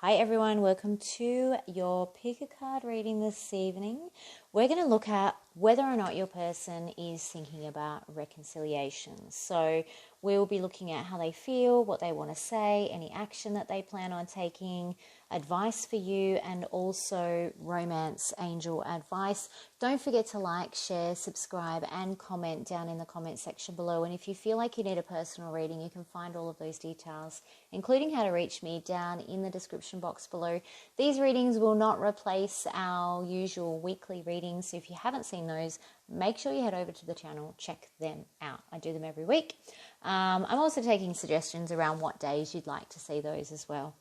Hi everyone, welcome to your pick a card reading this evening. We're going to look at whether or not your person is thinking about reconciliation. So we'll be looking at how they feel, what they want to say, any action that they plan on taking, advice for you, and also romance angel advice. Don't forget to like, share, subscribe, and comment down in the comment section below. And if you feel like you need a personal reading, you can find all of those details, including how to reach me, down in the description box below. These readings will not replace our usual weekly readings, so if you haven't seen those, make sure you head over to the channel, check them out. I do them every week. I'm also taking suggestions around what days you'd like to see those as well.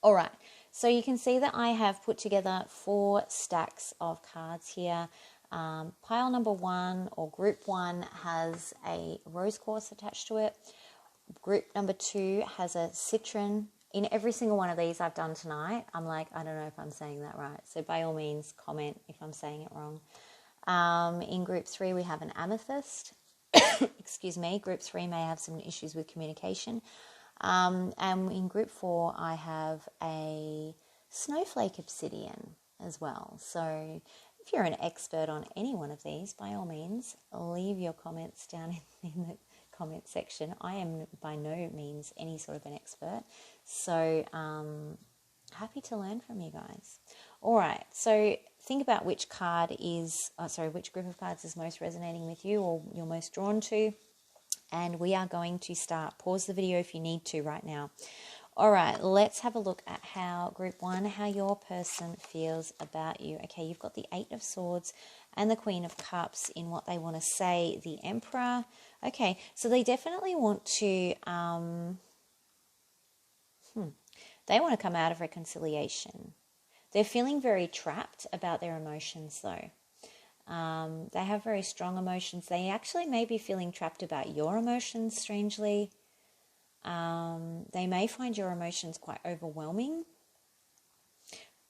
All right, so you can see that I have put together 4 stacks of cards here. Pile number 1 or group 1 has a rose quartz attached to it. Group number 2 has a citron. In every single one of these I've done tonight, I'm like, I don't know if I'm saying that right. So by all means, comment if I'm saying it wrong. In group 3, we have an amethyst. Excuse me. Group 3 may have some issues with communication. And in group 4, I have a snowflake obsidian as well. So if you're an expert on any one of these, by all means, leave your comments down in the comment section. I am by no means any sort of an expert, so happy to learn from you guys. All right, so think about which which group of cards is most resonating with you or you're most drawn to, and we are going to start. Pause the video if you need to right now. All right, let's have a look at how group 1, how your person feels about you. Okay, you've got the 8 of Swords and the Queen of Cups in what they want to say, the Emperor. Okay, so they definitely want to, they want to come out of reconciliation. They're feeling very trapped about their emotions though. They have very strong emotions. They actually may be feeling trapped about your emotions, strangely. They may find your emotions quite overwhelming,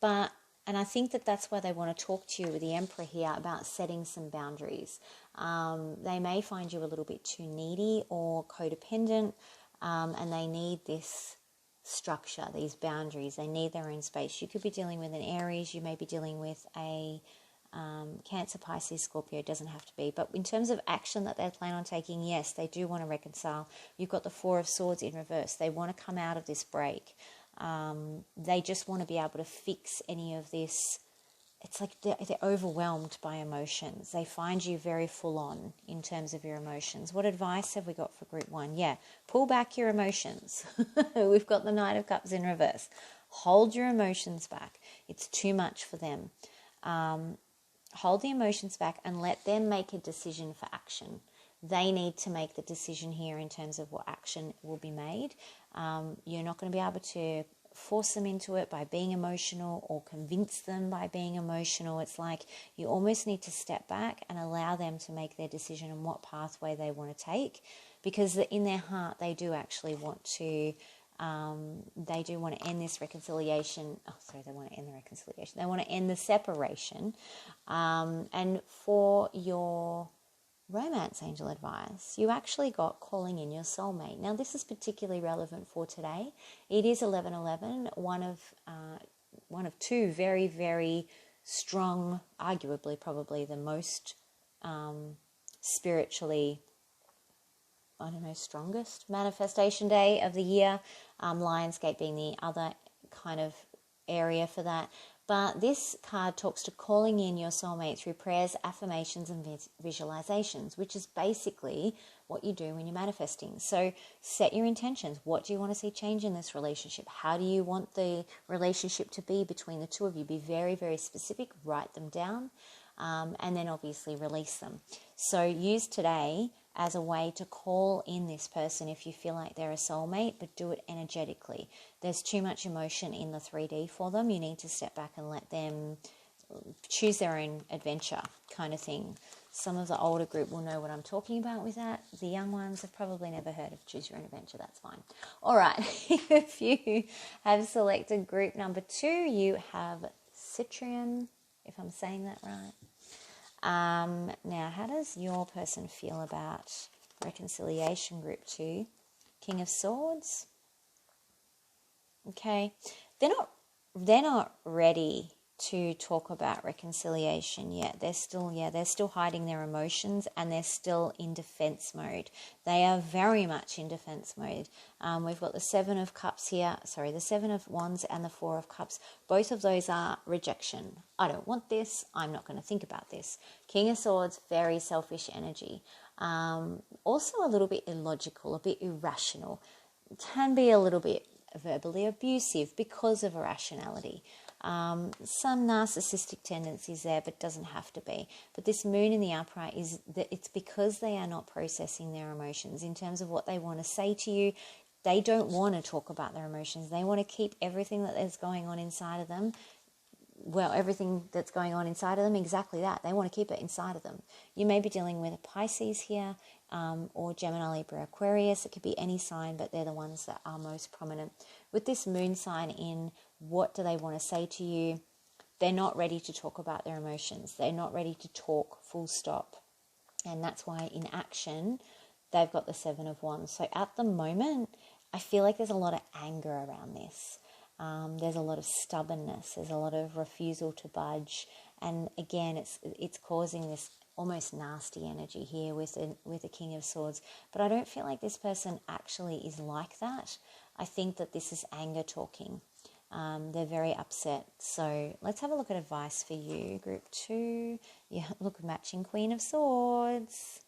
and I think that's why they want to talk to you with the Emperor here about setting some boundaries. They may find you a little bit too needy or codependent, and they need this structure, these boundaries. They need their own space. You could be dealing with an Aries, you may be dealing with a Cancer, Pisces, Scorpio. It doesn't have to be, but in terms of action that they plan on taking, yes, they do want to reconcile. You've got the 4 of Swords in reverse. They want to come out of this break. They just want to be able to fix any of this. It's like they're overwhelmed by emotions. They find you very full on in terms of your emotions. What advice have we got for group 1? Yeah, pull back your emotions. We've got the Knight of Cups in reverse. Hold your emotions back. It's too much for them. Hold the emotions back and let them make a decision for action. They need to make the decision here in terms of what action will be made. You're not going to be able to force them into it by being emotional or convince them by being emotional. It's like you almost need to step back and allow them to make their decision on what pathway they want to take, because in their heart they do actually want to they do want to end this reconciliation. They want to end the reconciliation. They want to end the separation. And for your romance angel advice, you actually got calling in your soulmate. Now, this is particularly relevant for today. It is 11/11, one of 2 very, very strong, arguably probably the most spiritually, strongest manifestation day of the year, Lionsgate being the other kind of area for that. But this card talks to calling in your soulmate through prayers, affirmations, and visualizations, which is basically what you do when you're manifesting. So set your intentions. What do you want to see change in this relationship? How do you want the relationship to be between the 2 of you? Be very, very specific. Write them down, and then obviously release them. So use today as a way to call in this person if you feel like they're a soulmate, but do it energetically. There's too much emotion in the 3D for them. You need to step back and let them choose their own adventure kind of thing. Some of the older group will know what I'm talking about with that. The young ones have probably never heard of choose your own adventure. That's fine. All right. If you have selected group number 2, you have Citrian, if I'm saying that right. Now, how does your person feel about reconciliation, group 2? King of Swords. Okay. They're not ready to talk about reconciliation yet. They're still hiding their emotions, and they're still in defense mode. They are very much in defense mode. We've got the Seven of Cups here, the Seven of Wands and the Four of Cups. Both of those are rejection. I don't want this. I'm not going to think about this. King of Swords, very selfish energy. Also a little bit illogical, a bit irrational. Can be a little bit verbally abusive because of irrationality. Some narcissistic tendencies there, but doesn't have to be. But this moon in the upright is that it's because they are not processing their emotions in terms of what they want to say to you. They don't want to talk about their emotions. They want to keep everything that is going on inside of them. Well, everything that's going on inside of them, exactly that. They want to keep it inside of them. You may be dealing with a Pisces here, or Gemini, Libra, Aquarius. It could be any sign, but they're the ones that are most prominent. With this moon sign in, what do they want to say to you? They're not ready to talk about their emotions. They're not ready to talk, full stop. And that's why in action, they've got the Seven of Wands. So at the moment, I feel like there's a lot of anger around this. There's a lot of stubbornness. There's a lot of refusal to budge. And again, it's causing this almost nasty energy here with the King of Swords. But I don't feel like this person actually is like that. I think that this is anger talking. They're very upset. So let's have a look at advice for you, Group 2. Yeah, look, matching Queen of Swords.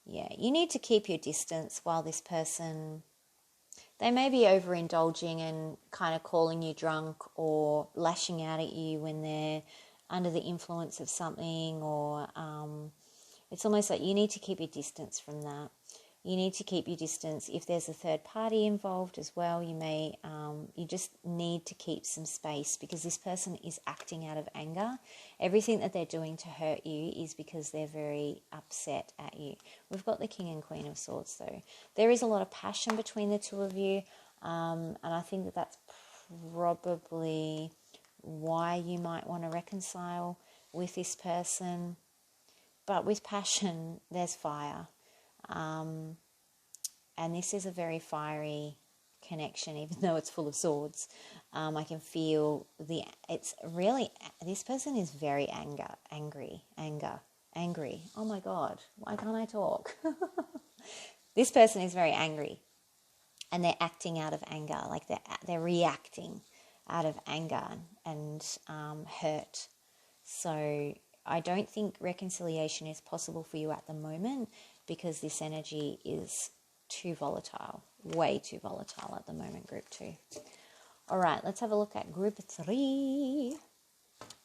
Yeah, you need to keep your distance while this person... They may be overindulging and kind of calling you drunk or lashing out at you when they're under the influence of something, or it's almost like you need to keep your distance from that. You need to keep your distance. If there's a third party involved as well, you just need to keep some space, because this person is acting out of anger. Everything that they're doing to hurt you is because they're very upset at you. We've got the King and Queen of Swords though. There is a lot of passion between the two of you, and I think that that's probably why you might want to reconcile with this person. But with passion, there's fire. And this is a very fiery connection, even though it's full of swords. I can feel this person is very angry. Oh my God, why can't I talk? This person is very angry, and they're acting out of anger, like they're reacting out of anger and hurt. So I don't think reconciliation is possible for you at the moment, because this energy is too volatile, way too volatile at the moment, Group 2. All right, let's have a look at Group 3.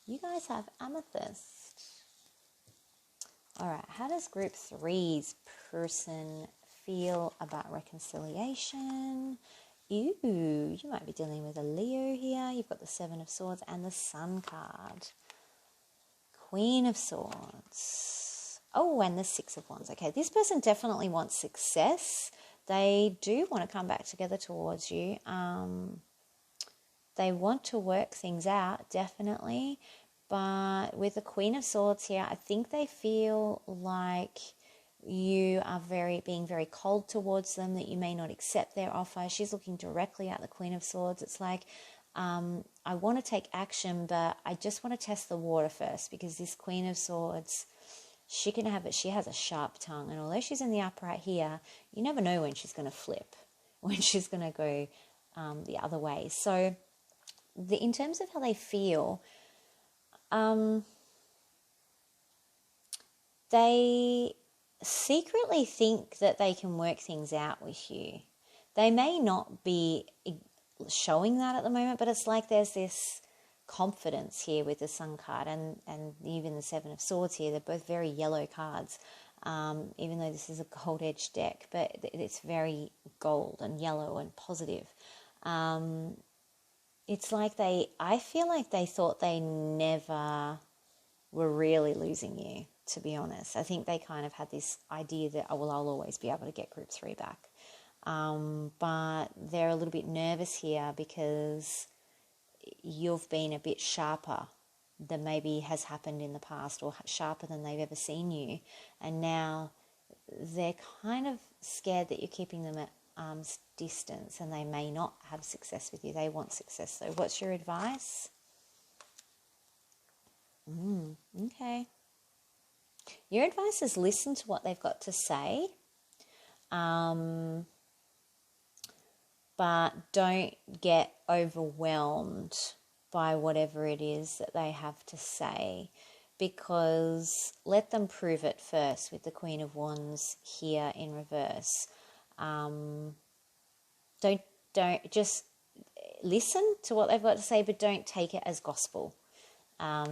You guys have Amethyst. All right, how does Group 3's person feel about reconciliation? Ew, you might be dealing with a Leo here. You've got the Seven of Swords and the Sun card. Queen of Swords. Oh, and the Six of Wands. Okay, this person definitely wants success. They do want to come back together towards you. They want to work things out, definitely. But with the Queen of Swords here, I think they feel like you are being very cold towards them, that you may not accept their offer. She's looking directly at the Queen of Swords. It's like, I want to take action, but I just want to test the water first, because this Queen of Swords, she has a sharp tongue, and although she's in the upright here, you never know when she's going to flip, when she's going to go the other way. So in terms of how they feel, they secretly think that they can work things out with you. They may not be showing that at the moment, but it's like there's this confidence here with the Sun card and even the Seven of Swords here. They're both very yellow cards, even though this is a gold-edged deck, but it's very gold and yellow and positive. It's like I feel like they thought they never were really losing you, to be honest. I think they kind of had this idea that, oh, well, I'll always be able to get Group 3 back. But they're a little bit nervous here because you've been a bit sharper than maybe has happened in the past, or sharper than they've ever seen you. And now they're kind of scared that you're keeping them at arm's distance, and they may not have success with you. They want success. So what's your advice? Okay. Your advice is listen to what they've got to say, but don't get overwhelmed by whatever it is that they have to say, because let them prove it first with the Queen of Wands here in reverse. Don't just listen to what they've got to say, but don't take it as gospel.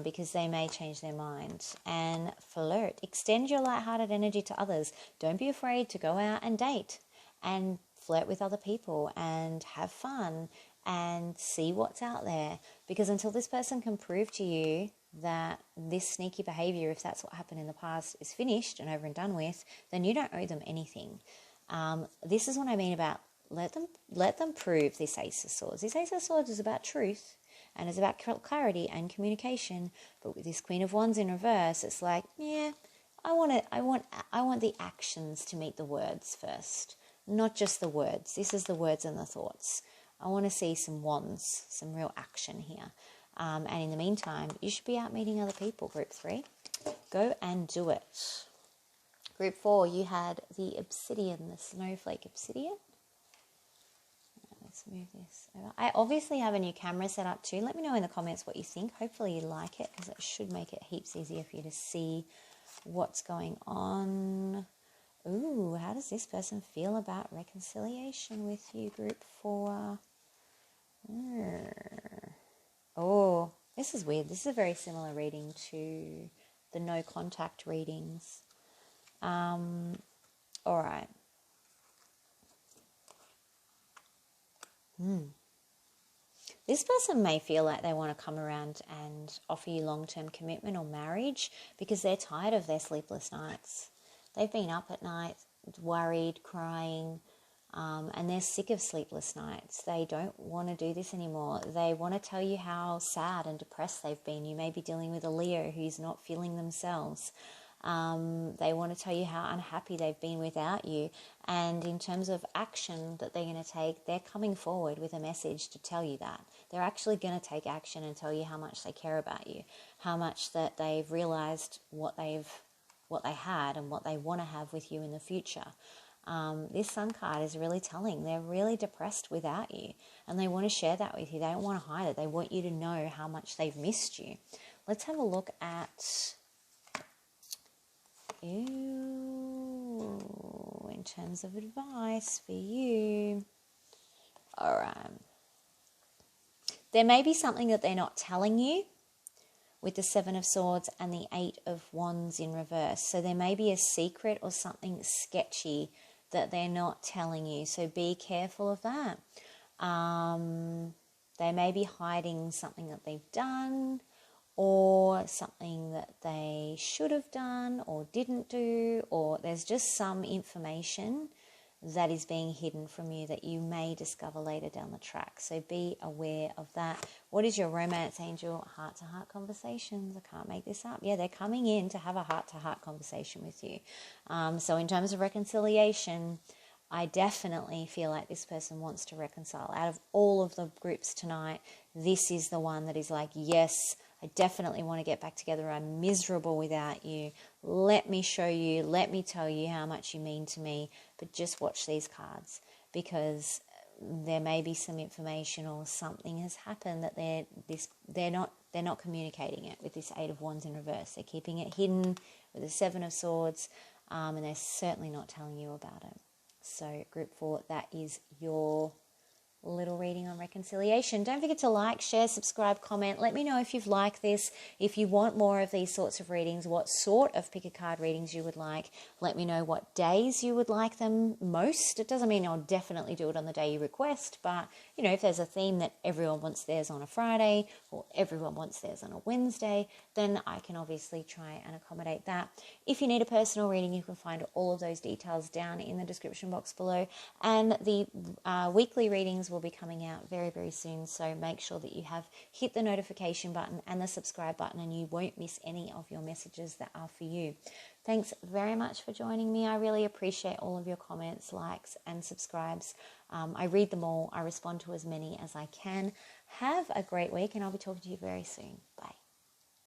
Because they may change their mind. And flirt. Extend your lighthearted energy to others. Don't be afraid to go out and date and flirt with other people and have fun and see what's out there. Because until this person can prove to you that this sneaky behavior, if that's what happened in the past, is finished and over and done with, then you don't owe them anything. This is what I mean about let them prove this Ace of Swords. This Ace of Swords is about truth. And it's about clarity and communication. But with this Queen of Wands in reverse, it's like, yeah, I want the actions to meet the words first, not just the words. This is the words and the thoughts. I want to see some wands, some real action here. And in the meantime, you should be out meeting other people. Group 3, go and do it. Group 4, you had the obsidian, the snowflake obsidian. Let's move this over. I obviously have a new camera set up too. Let me know in the comments what you think. Hopefully you like it, because it should make it heaps easier for you to see what's going on. Ooh, how does this person feel about reconciliation with you, group 4? Oh, this is weird. This is a very similar reading to the no contact readings. All right. This person may feel like they want to come around and offer you long-term commitment or marriage because they're tired of their sleepless nights. They've been up at night, worried, crying, and they're sick of sleepless nights. They don't want to do this anymore. They want to tell you how sad and depressed they've been. You may be dealing with a Leo who's not feeling themselves. They want to tell you how unhappy they've been without you. And in terms of action that they're going to take, they're coming forward with a message to tell you that. They're actually going to take action and tell you how much they care about you, how much that they've realized what they had and what they want to have with you in the future. This Sun card is really telling. They're really depressed without you, and they want to share that with you. They don't want to hide it. They want you to know how much they've missed you. Let's have a look at... in terms of advice for you. All right. There may be something that they're not telling you with the 7 of Swords and the 8 of Wands in reverse. So there may be a secret or something sketchy that they're not telling you. So be careful of that. They may be hiding something that they've done, or something that they should have done or didn't do, or there's just some information that is being hidden from you that you may discover later down the track. So be aware of that. What is your romance angel? Heart-to-heart conversations. I can't make this up. Yeah, they're coming in to have a heart-to-heart conversation with you. So in terms of reconciliation, I definitely feel like this person wants to reconcile. Out of all of the groups tonight, this is the one that is like, yes, I definitely want to get back together. I'm miserable without you. Let me show you, let me tell you how much you mean to me. But just watch these cards, because there may be some information or something has happened that they're not communicating it with this 8 of Wands in reverse. They're keeping it hidden with the 7 of Swords, and they're certainly not telling you about it. So group 4, that is your little reading on reconciliation. Don't forget to like, share, subscribe, comment. Let me know if you've liked this, if you want more of these sorts of readings, what sort of pick a card readings you would like. Let me know what days you would like them most. It doesn't mean I'll definitely do it on the day you request, but you know, if there's a theme that everyone wants theirs on a Friday or everyone wants theirs on a Wednesday, then I can obviously try and accommodate that. If you need a personal reading, you can find all of those details down in the description box below, and the weekly readings will be coming out very, very soon, so make sure that you have hit the notification button and the subscribe button, and you won't miss any of your messages that are for you. Thanks very much for joining me. I really appreciate all of your comments, likes and subscribes. I read them all. I respond to as many as I can. Have a great week, and I'll be talking to you very soon. Bye.